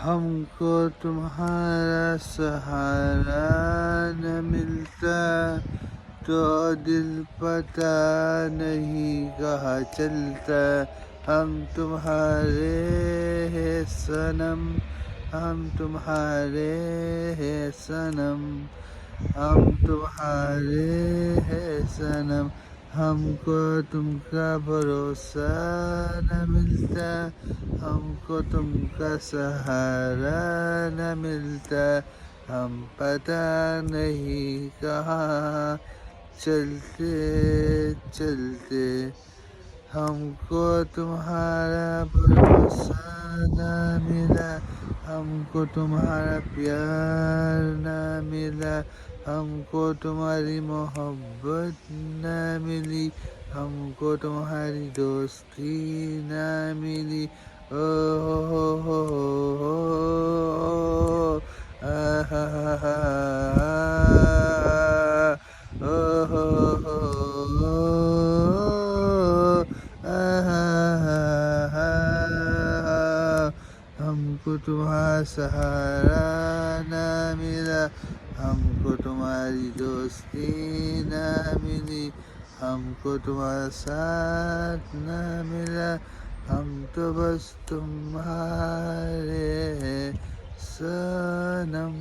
हमको तुम्हारा सहारा न मिलता तो दिल पता नहीं कहाँ चलता। हम तुम्हारे हैं सनम, हम तुम्हारे हैं सनम, हम तुम्हारे हैं सनम। हमको तुमका भरोसा न मिलता, हमको तुमका सहारा न मिलता। हम पता नहीं कहाँ चलते चलते। हमको तुम्हारा भरोसा न मिला, हमको तुम्हारा प्यार न मिला, हमको तुम्हारी मोहब्बत न मिली, हमको तुम्हारी दोस्ती न मिली। ओ हो आहा हा ओ हो आहा। हमको तुम्हारा सहारा न मिला, हमको तुम्हारी दोस्ती न मिली, हमको तुम्हारा साथ न मिला। हम तो बस तुम्हारे हैं सनम।